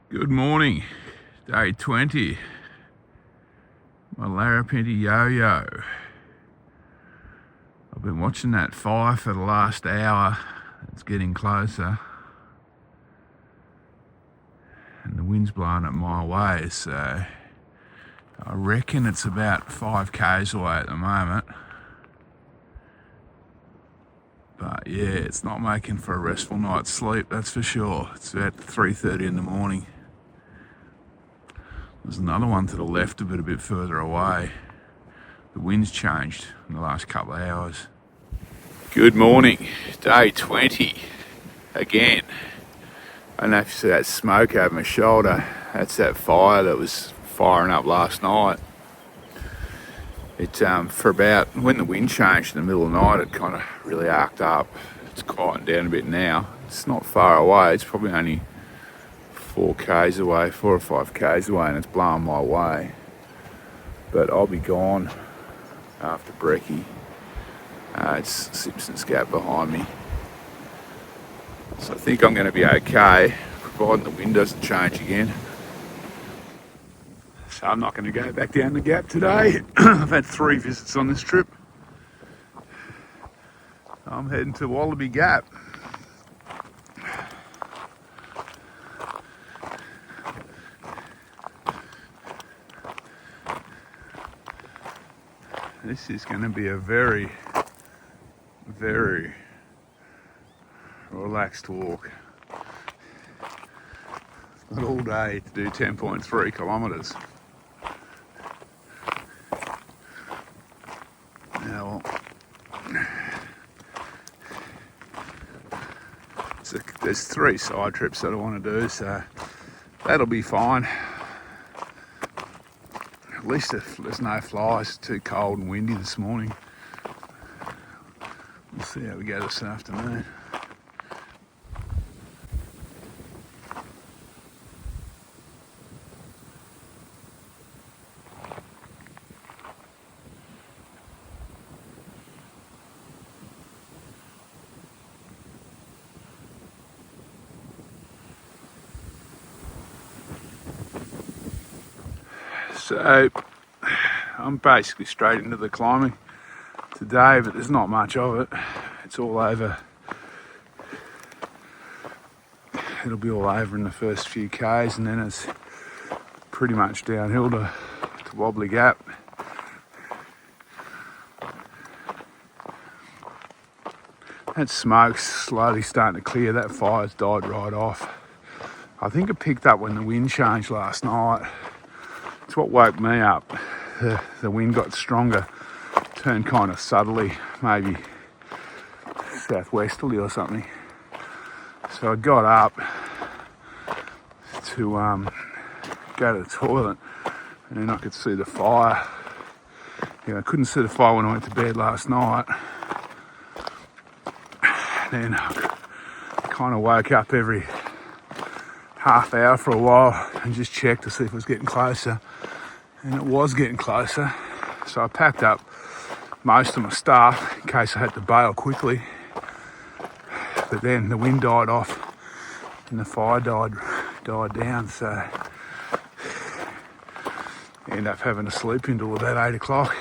Good morning, day 20. My Larapinta yo-yo. I've been watching that fire for the last hour. It's getting closer. And the wind's blowing it my way, so I reckon it's about 5 k's away at the moment. But yeah, it's not making for a restful night's sleep, that's for sure. It's about 3:30 in the morning. There's another one to the left a bit further away. The wind's changed in the last couple of hours. Good morning, day 20. Again, I don't know if you see that smoke over my shoulder. That's that fire that was firing up last night. It for about, when the wind changed in the middle of the night, it kind of really arced up. It's quieting down a bit now. It's not far away. It's probably only 4 k's away, 4 or 5 k's away, and it's blowing my way. But I'll be gone after brekkie. It's Simpsons Gap behind me. So I think I'm going to be okay, providing the wind doesn't change again. So I'm not going to go back down the gap today. I've had 3 visits on this trip. I'm heading to Wallaby Gap. This is going to be a very, very relaxed walk. Not all day to do 10.3 kilometres. Now, there's 3 side trips that I want to do, so that'll be fine. At least if there's no flies, it's too cold and windy this morning. We'll see how we go this afternoon. So I'm basically straight into the climbing today, but there's not much of it. It's all over. It'll be all over in the first few k's, and then it's pretty much downhill to Wallaby Gap. That smoke's slowly starting to clear. That fire's died right off. I think it picked up when the wind changed last night. It's what woke me up. The wind got stronger, turned kind of subtly, maybe southwesterly or something. So I got up to go to the toilet, and then I could see the fire. I couldn't see the fire when I went to bed last night. Then I kind of woke up every half hour for a while and just checked to see if it was getting closer, and it was getting closer. So I packed up most of my stuff in case I had to bail quickly, but then the wind died off and the fire died down, so I ended up having to sleep until about 8 o'clock,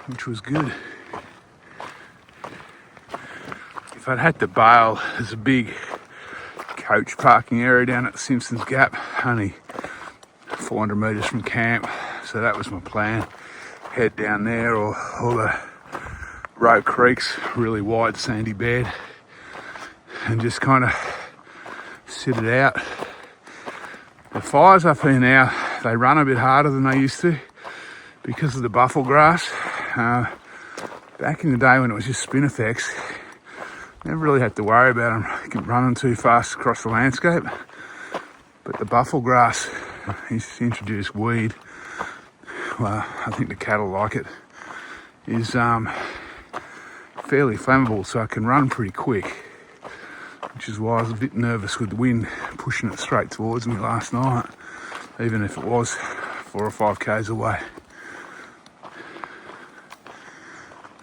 which was good. If I'd had to bail, there's a big coach parking area down at the Simpsons Gap, only 400 metres from camp, so that was my plan. Head down there, or the Roe Creek's really wide sandy bed, and just kind of sit it out. The fires up here now, they run a bit harder than they used to because of the buffel grass. Back in the day when it was just spinifex, never really had to worry about them running too fast across the landscape. But the buffel grass, he's introduced weed. Well, I think the cattle like it. Is fairly flammable, so it can run pretty quick. Which is why I was a bit nervous with the wind pushing it straight towards me last night, even if it was 4 or 5 k's away.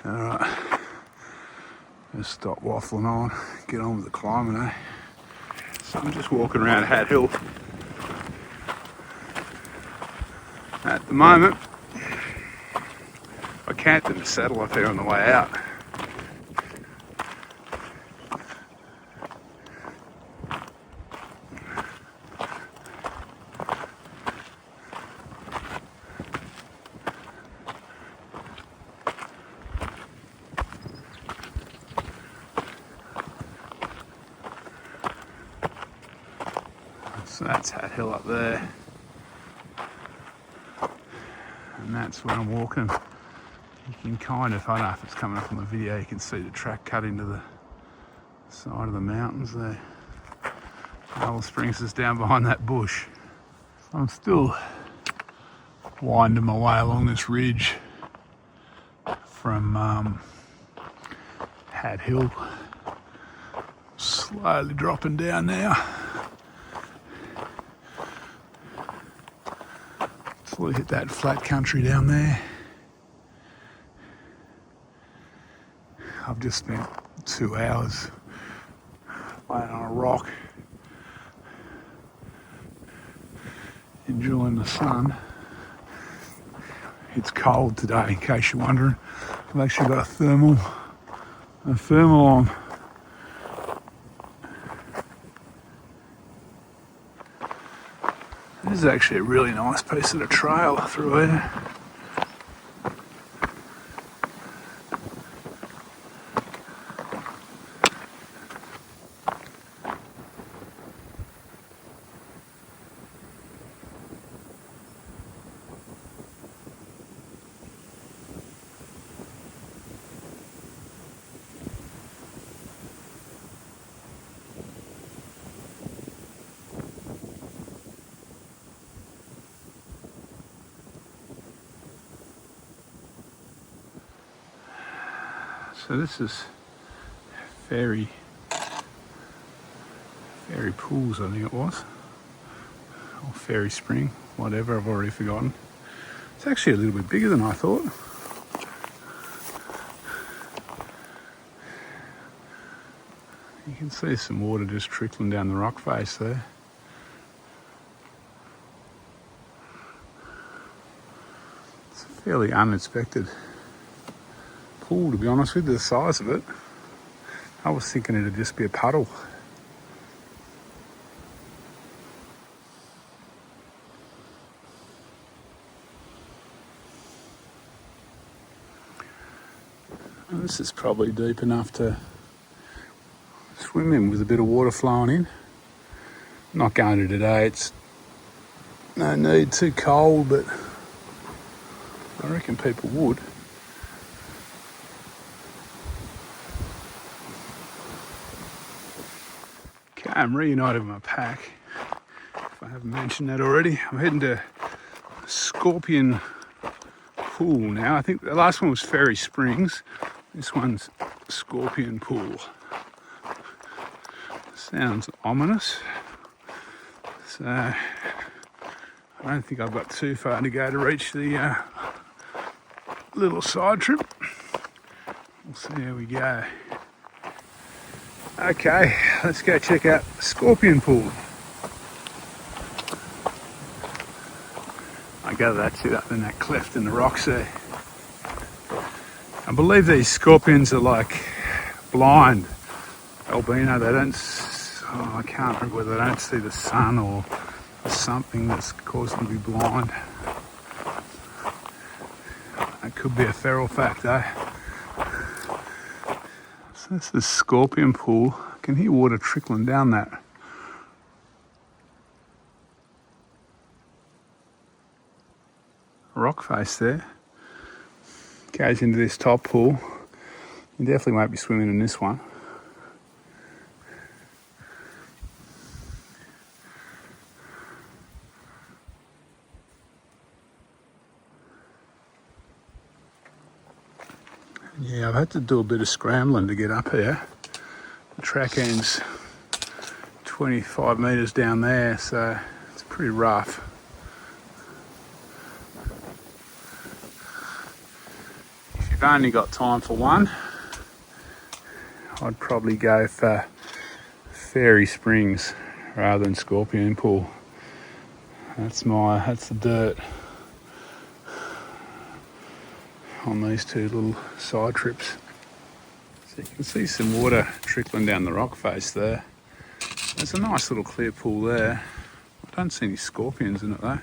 All right. Let's stop waffling on, get on with the climbing, eh? So I'm just walking around Hat Hill at the moment. I camped in the saddle up there on the way out. So that's Hat Hill up there. And that's where I'm walking. You can kind of, I don't know if it's coming up on the video, you can see the track cut into the side of the mountains there. Alice Springs is down behind that bush. So I'm still winding my way along this ridge from Hat Hill. Slowly dropping down now. Till we hit that flat country down there. I've just spent 2 hours laying on a rock, enjoying the sun. It's cold today, in case you're wondering. I've actually got a thermal on. This is actually a really nice piece of the trail through here. So this is Fairy Pools, I think it was, or Fairy Spring, whatever, I've already forgotten. It's actually a little bit bigger than I thought. You can see some water just trickling down the rock face there. It's a fairly unexpected pool, to be honest with you, the size of it. I was thinking it'd just be a puddle. And this is probably deep enough to swim in with a bit of water flowing in. I'm not going to today, it's no need, too cold, but I reckon people would. I'm reunited with my pack, if I haven't mentioned that already. I'm heading to Scorpion Pool now. I think the last one was Fairy Springs. This one's Scorpion Pool. Sounds ominous. So I don't think I've got too far to go to reach the little side trip. We'll see how we go. Okay, let's go check out Scorpion Pool. I gather that's it up in that cleft in the rocks there. I believe these scorpions are like blind, albino. They don't, I can't remember whether they don't see the sun or something that's causing them to be blind. That could be a feral fact though. So this is Scorpion Pool. I can hear water trickling down that rock face there. Goes into this top pool. You definitely won't be swimming in this one. Yeah, I've had to do a bit of scrambling to get up here. The track ends 25 metres down there, so it's pretty rough. If you've only got time for one, I'd probably go for Fairy Springs rather than scorpion pool. That's the dirt on these two little side trips. So you can see some water trickling down the rock face there. There's a nice little clear pool there. I don't see any scorpions in it though.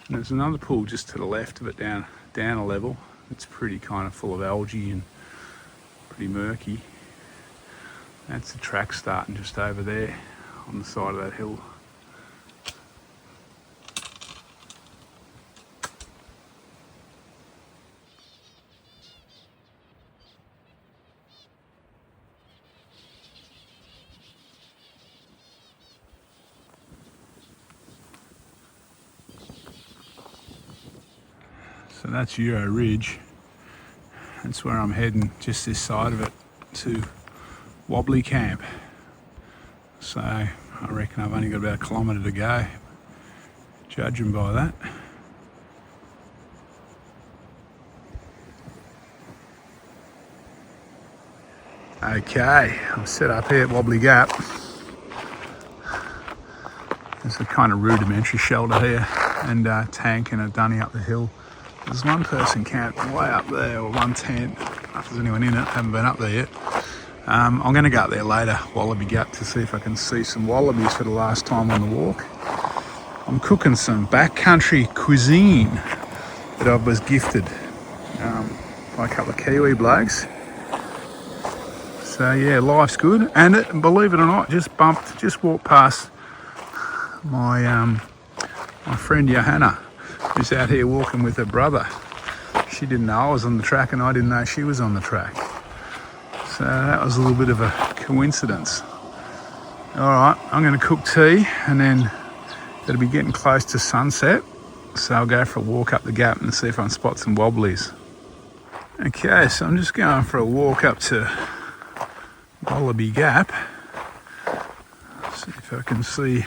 And there's another pool just to the left of it, down a level. It's pretty kind of full of algae and pretty murky. That's the track starting just over there on the side of that hill. So that's Yoyo Ridge. That's where I'm heading, just this side of it, to Wallaby Camp. So I reckon I've only got about a kilometre to go, judging by that. Okay, I'm set up here at Wallaby Gap. There's a kind of rudimentary shelter here and a tank and a dunny up the hill. There's one person camped way up there, or one tent. I don't know if there's anyone in it, haven't been up there yet. I'm going to go up there later, Wallaby Gap, to see if I can see some wallabies for the last time on the walk. I'm cooking some backcountry cuisine that I was gifted by a couple of Kiwi blokes. So yeah, life's good. And believe it or not, just walked past my friend Johanna, who's out here walking with her brother. She didn't know I was on the track and I didn't know she was on the track. So that was a little bit of a coincidence. All right, I'm going to cook tea and then it'll be getting close to sunset. So I'll go for a walk up the gap and see if I can spot some wobblies. Okay, so I'm just going for a walk up to Wallaby Gap. See if I can see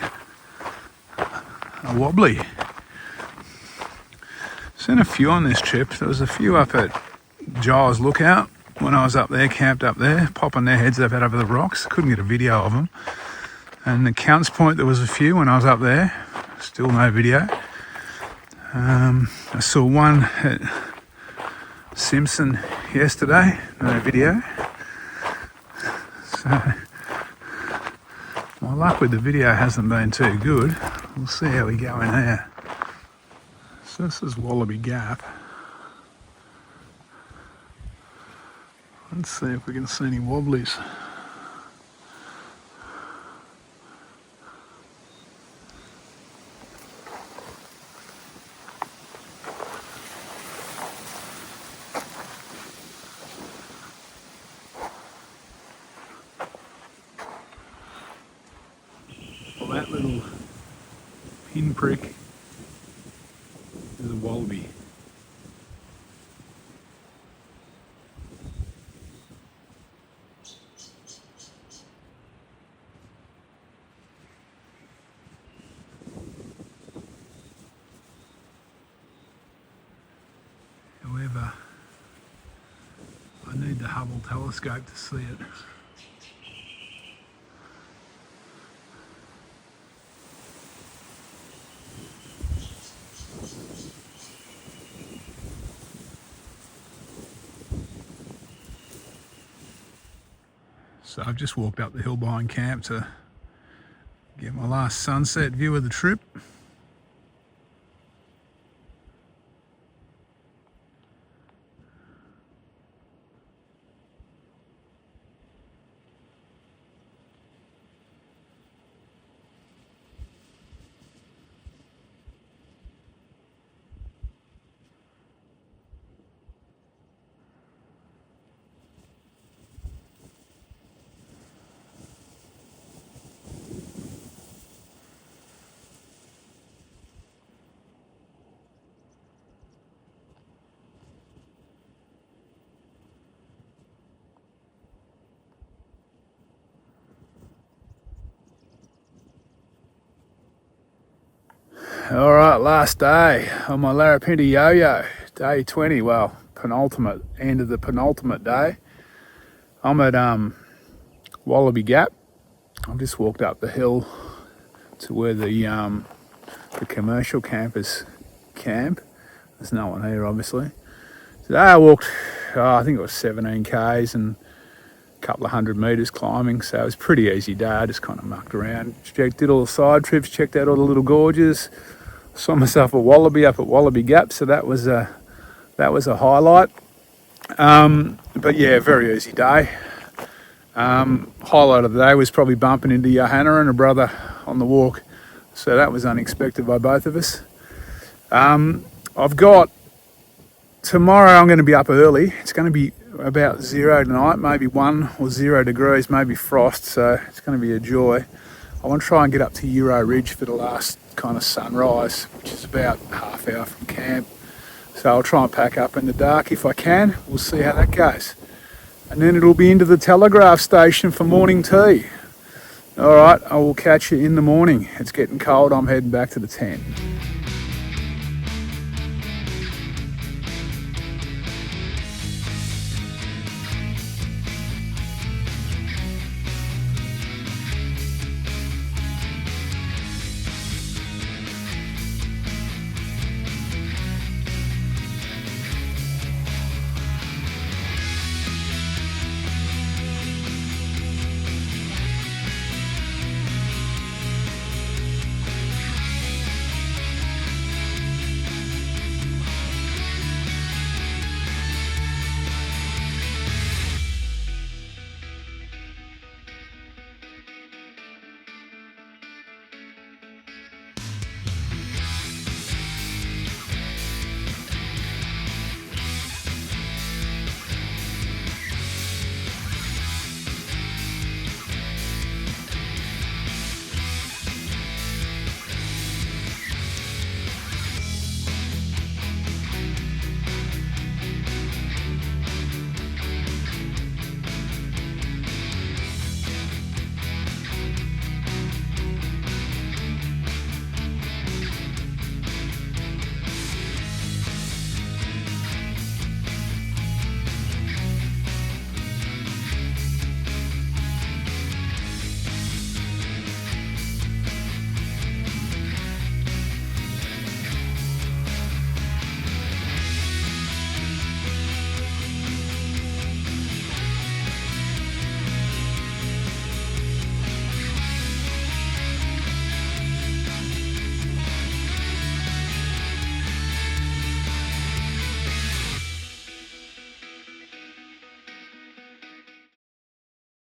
a wobbly. Seen a few on this trip. There was a few up at Giles Lookout when I was up there, camped up there, popping their heads up out over the rocks. Couldn't get a video of them. And the Counts Point, there was a few when I was up there. Still no video. I saw one at Simpsons yesterday, no video. So my luck with the video hasn't been too good. We'll see how we go in there. So this is Wallaby Gap. Let's see if we can see any wobblies. Well, that little pinprick is a wallaby. However, I need the Hubble telescope to see it. So I've just walked up the hill behind camp to get my last sunset view of the trip. All right, last day on my Larapinta yo-yo, day 20, well, penultimate, end of the penultimate day. I'm at Wallaby Gap. I've just walked up the hill to where the commercial campers camp. There's no one here, obviously. Today I walked, I think it was 17 k's and a couple of 100 metres climbing, so it was a pretty easy day. I just kind of mucked around, did all the side trips, checked out all the little gorges, saw myself a wallaby up at Wallaby Gap, so that was a highlight. But yeah, very easy day. Highlight of the day was probably bumping into Johanna and her brother on the walk, so that was unexpected by both of us. I've got tomorrow, I'm going to be up early. It's going to be about 0 tonight, maybe 1 or 0 degrees, maybe frost, so it's going to be a joy. I want to try and get up to Euro Ridge for the last kind of sunrise, which is about half hour from camp. So I'll try and pack up in the dark if I can. We'll see how that goes. And then it'll be into the telegraph station for morning tea. All right, I will catch you in the morning. It's getting cold. I'm heading back to the tent.